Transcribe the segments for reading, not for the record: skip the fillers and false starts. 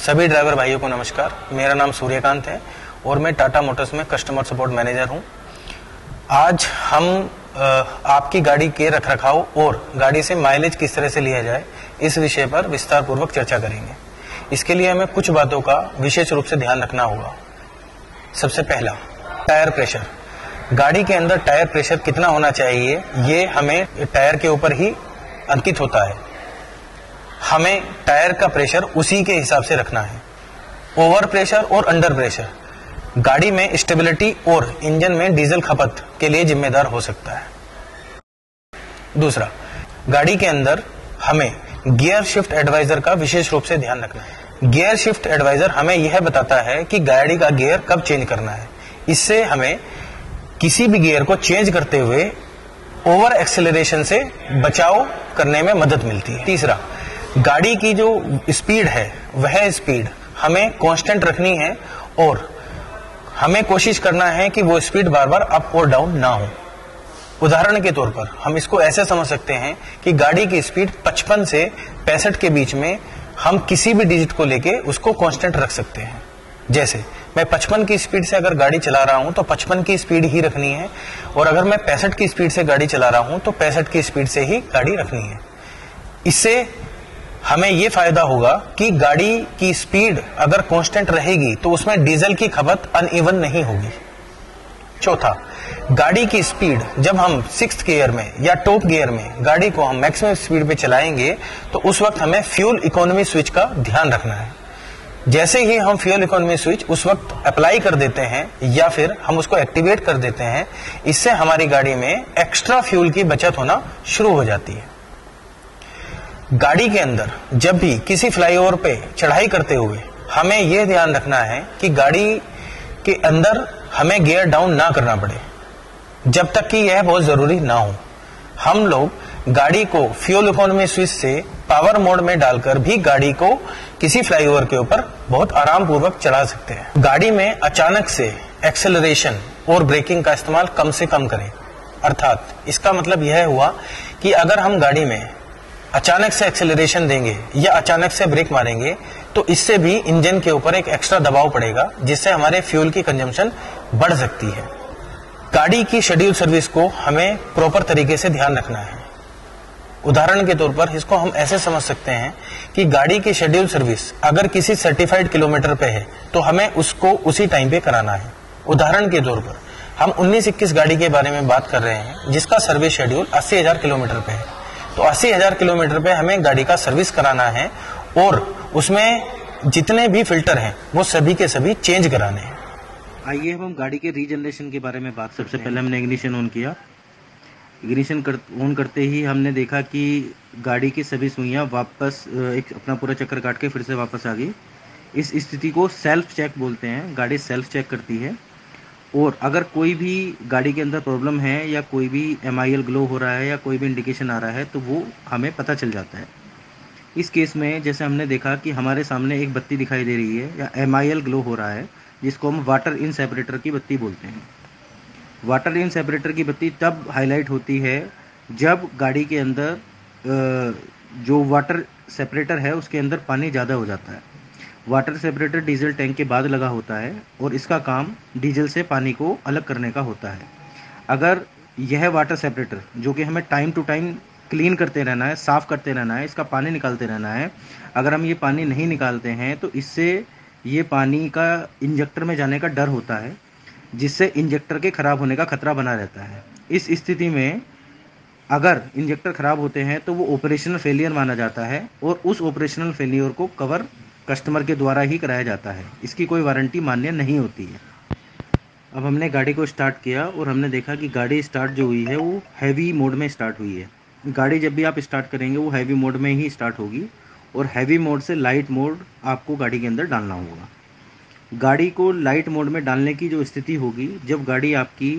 सभी ड्राइवर भाइयों को नमस्कार। मेरा नाम सूर्यकांत है और मैं टाटा मोटर्स में कस्टमर सपोर्ट मैनेजर हूं। आज हम आपकी गाड़ी के रखरखाव और गाड़ी से माइलेज किस तरह से लिया जाए इस विषय पर विस्तार पूर्वक चर्चा करेंगे। इसके लिए हमें कुछ बातों का विशेष रूप से ध्यान रखना होगा। सबसे पहला, टायर प्रेशर। गाड़ी के अंदर टायर प्रेशर कितना होना चाहिए ये हमें टायर के ऊपर ही अंकित होता है। हमें टायर का प्रेशर उसी के हिसाब से रखना है। ओवर प्रेशर और अंडर प्रेशर गाड़ी में स्टेबिलिटी और इंजन में डीजल खपत के लिए जिम्मेदार हो सकता है। दूसरा, गाड़ी के अंदर हमें गियर शिफ्ट एडवाइजर का विशेष रूप से ध्यान रखना है। गियर शिफ्ट एडवाइजर हमें यह बताता है कि गाड़ी का गियर कब चेंज करना है। इससे हमें किसी भी गियर को चेंज करते हुए ओवर एक्सेलरेशन से बचाव करने में मदद मिलती है। तीसरा, गाड़ी की जो स्पीड है वह स्पीड हमें कांस्टेंट रखनी है और हमें कोशिश करना है कि वो स्पीड बार बार अप और डाउन ना हो। उदाहरण के तौर पर हम इसको ऐसे समझ सकते हैं कि गाड़ी की स्पीड 55 से 65 के बीच में हम किसी भी डिजिट को लेके उसको कांस्टेंट रख सकते हैं। जैसे मैं 55 की स्पीड से अगर गाड़ी चला रहा हूं तो 55 की स्पीड ही रखनी है, और अगर मैं 65 की स्पीड से गाड़ी चला रहा हूं तो 65 की स्पीड से ही गाड़ी रखनी है। इससे हमें यह फायदा होगा कि गाड़ी की स्पीड अगर कांस्टेंट रहेगी तो उसमें डीजल की खपत अनइवन नहीं होगी। चौथा, गाड़ी की स्पीड जब हम 6th गियर में या टॉप गियर में गाड़ी को हम मैक्सिमम स्पीड पे चलाएंगे तो उस वक्त हमें फ्यूल इकोनॉमी स्विच का ध्यान रखना है। जैसे ही हम फ्यूल इकोनॉमी स्विच उस वक्त अप्लाई कर देते हैं या फिर हम उसको एक्टिवेट कर देते हैं, इससे हमारी गाड़ी में एक्स्ट्रा फ्यूल की बचत होना शुरू हो जाती है। गाड़ी के अंदर जब भी किसी फ्लाईओवर पे चढ़ाई करते हुए हमें यह ध्यान रखना है कि गाड़ी के अंदर हमें गियर डाउन ना करना पड़े जब तक कि यह बहुत जरूरी ना हो। हम लोग गाड़ी को फ्यूल इकोनॉमी स्विच से पावर मोड में डालकर भी गाड़ी को किसी फ्लाईओवर के ऊपर बहुत आराम पूर्वक चला सकते हैं। गाड़ी में अचानक से एक्सेलरेशन और ब्रेकिंग का इस्तेमाल कम से कम करें। अर्थात इसका मतलब यह हुआ कि अगर हम गाड़ी में अचानक से एक्सेलरेशन देंगे या अचानक से ब्रेक मारेंगे तो इससे भी इंजन के ऊपर एक एक्स्ट्रा दबाव पड़ेगा जिससे हमारे फ्यूल की कंजम्पशन बढ़ सकती है। गाड़ी की शेड्यूल सर्विस को हमें प्रॉपर तरीके से ध्यान रखना है। उदाहरण के तौर पर इसको हम ऐसे समझ सकते हैं कि गाड़ी की शेड्यूल सर्विस अगर किसी सर्टिफाइड किलोमीटर पे है तो हमें उसको उसी टाइम पे कराना है। उदाहरण के तौर पर हम 1921 गाड़ी के बारे में बात कर रहे हैं जिसका सर्विस शेड्यूल 80,000 किलोमीटर पे है, तो 80,000 किलोमीटर पे हमें गाड़ी का सर्विस कराना है और उसमें जितने भी फिल्टर हैं वो सभी के सभी चेंज कराने हैं। आइए हम गाड़ी के रीजनरेशन के बारे में बात करते हैं। सबसे पहले हमने इग्निशन ऑन किया। इग्निशन ऑन करते ही हमने देखा कि गाड़ी की सभी सुइयां वापस एक अपना पूरा चक्कर काट के फिर से वापस आ गई। इस स्थिति को सेल्फ चेक बोलते हैं। गाड़ी सेल्फ चेक करती है और अगर कोई भी गाड़ी के अंदर प्रॉब्लम है या कोई भी MIL ग्लो हो रहा है या कोई भी इंडिकेशन आ रहा है तो वो हमें पता चल जाता है। इस केस में जैसे हमने देखा कि हमारे सामने एक बत्ती दिखाई दे रही है या MIL ग्लो हो रहा है जिसको हम वाटर इन सेपरेटर की बत्ती बोलते हैं। वाटर इन सेपरेटर की बत्ती तब हाईलाइट होती है जब गाड़ी के अंदर जो वाटर सेपरेटर है उसके अंदर पानी ज़्यादा हो जाता है। वाटर सेपरेटर डीजल टैंक के बाद लगा होता है और इसका काम डीजल से पानी को अलग करने का होता है। अगर यह वाटर सेपरेटर जो कि हमें टाइम टू टाइम क्लीन करते रहना है, साफ़ करते रहना है, इसका पानी निकालते रहना है, अगर हम ये पानी नहीं निकालते हैं तो इससे ये पानी का इंजेक्टर में जाने का डर होता है जिससे इंजेक्टर के ख़राब होने का खतरा बना रहता है। इस स्थिति में अगर इंजेक्टर ख़राब होते हैं तो वो ऑपरेशनल फेलियर माना जाता है और उस ऑपरेशनल फेलियर को कवर कस्टमर के द्वारा ही कराया जाता है। इसकी कोई वारंटी मान्य नहीं होती है। अब हमने गाड़ी को स्टार्ट किया और हमने देखा कि गाड़ी स्टार्ट जो हुई है वो हैवी मोड में स्टार्ट हुई है। गाड़ी जब भी आप स्टार्ट करेंगे वो हैवी मोड में ही स्टार्ट होगी और हैवी मोड से लाइट मोड आपको गाड़ी के अंदर डालना होगा। गाड़ी को लाइट मोड में डालने की जो स्थिति होगी जब गाड़ी आपकी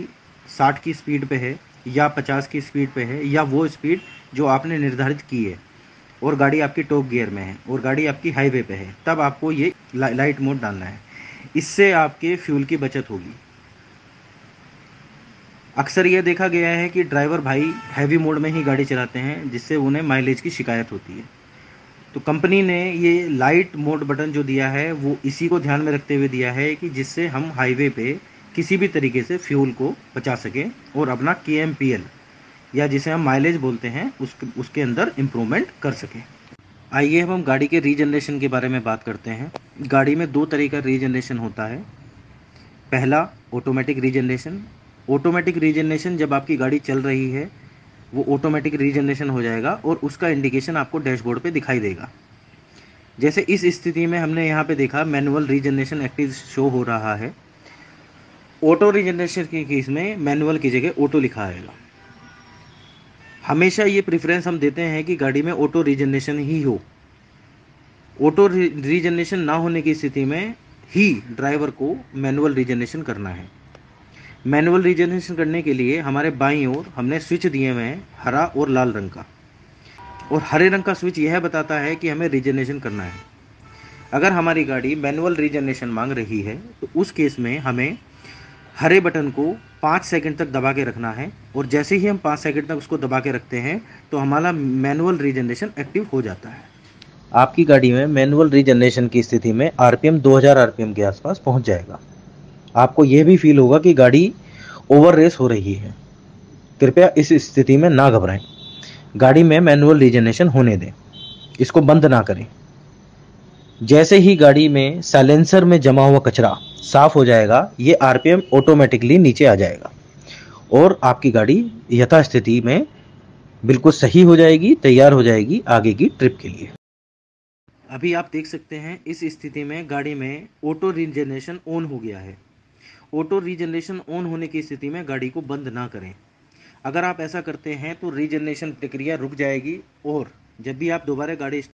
60 की स्पीड पे है या 50 की स्पीड पे है या वो स्पीड जो आपने निर्धारित की है और गाड़ी आपकी टॉप गियर में है और गाड़ी आपकी हाईवे पे है, तब आपको ये लाइट मोड डालना है। इससे आपके फ्यूल की बचत होगी। अक्सर ये देखा गया है कि ड्राइवर भाई हैवी मोड में ही गाड़ी चलाते हैं जिससे उन्हें माइलेज की शिकायत होती है। तो कंपनी ने ये लाइट मोड बटन जो दिया है वो इसी को ध्यान में रखते हुए दिया है कि जिससे हम हाईवे पे किसी भी तरीके से फ्यूल को बचा सकें और अपना KMPL या जिसे हम माइलेज बोलते हैं उसके अंदर इम्प्रूवमेंट कर सकें। आइए अब हम गाड़ी के रीजनरेशन के बारे में बात करते हैं। गाड़ी में 2 तरह का रीजनरेशन होता है। पहला ऑटोमेटिक रीजनरेशन। ऑटोमेटिक रीजनरेशन जब आपकी गाड़ी चल रही है वो ऑटोमेटिक रीजनरेशन हो जाएगा और उसका इंडिकेशन आपको डैशबोर्ड पे दिखाई देगा। जैसे इस स्थिति में हमने यहाँ पे देखा मैनुअल रीजनरेशन एक्टिव शो हो रहा है। ऑटो रीजनरेशन की केस में मैनुअल की जगह ऑटो लिखा आएगा। हमेशा ये प्रेफरेंस हम देते हैं कि गाड़ी में ऑटो रीजनरेशन ही हो। ऑटो रीजनरेशन ना होने की स्थिति में ही ड्राइवर को मैनुअल रीजनरेशन करना है। मैनुअल रीजनरेशन करने के लिए हमारे बाईं ओर हमने स्विच दिए हुए हैं, हरा और लाल रंग का, और हरे रंग का स्विच यह बताता है कि हमें रीजनरेशन करना है। अगर हमारी गाड़ी मैनुअल रीजनरेशन मांग रही है तो उस केस में हमें हरे बटन को 5 सेकंड तक दबा के रखना है, और जैसे ही हम 5 सेकंड तक उसको दबा के रखते हैं तो हमारा मैनुअल रीजनरेशन एक्टिव हो जाता है। आपकी गाड़ी में मैनुअल रीजनरेशन की स्थिति में RPM 2000 RPM के आसपास पहुंच जाएगा। आपको यह भी फील होगा कि गाड़ी ओवर रेस हो रही है। कृपया इस स्थिति में ना घबराएं। गाड़ी में मैनुअल रीजनरेशन होने दें, इसको बंद ना करें। जैसे ही गाड़ी में साइलेंसर में जमा हुआ कचरा साफ हो जाएगा, ये RPM ऑटोमेटिकली नीचे आ जाएगा और आपकी गाड़ी यथास्थिति में बिल्कुल सही हो जाएगी, तैयार हो जाएगी आगे की ट्रिप के लिए। अभी आप देख सकते हैं इस स्थिति में गाड़ी में ऑटो रीजनरेशन ऑन हो गया है। ऑटो रीजनरेशन ऑन होने की स्थिति में गाड़ी को बंद ना करें। अगर आप ऐसा करते हैं तो रीजनरेशन प्रक्रिया रुक जाएगी और जब भी आप दोबारा गाड़ी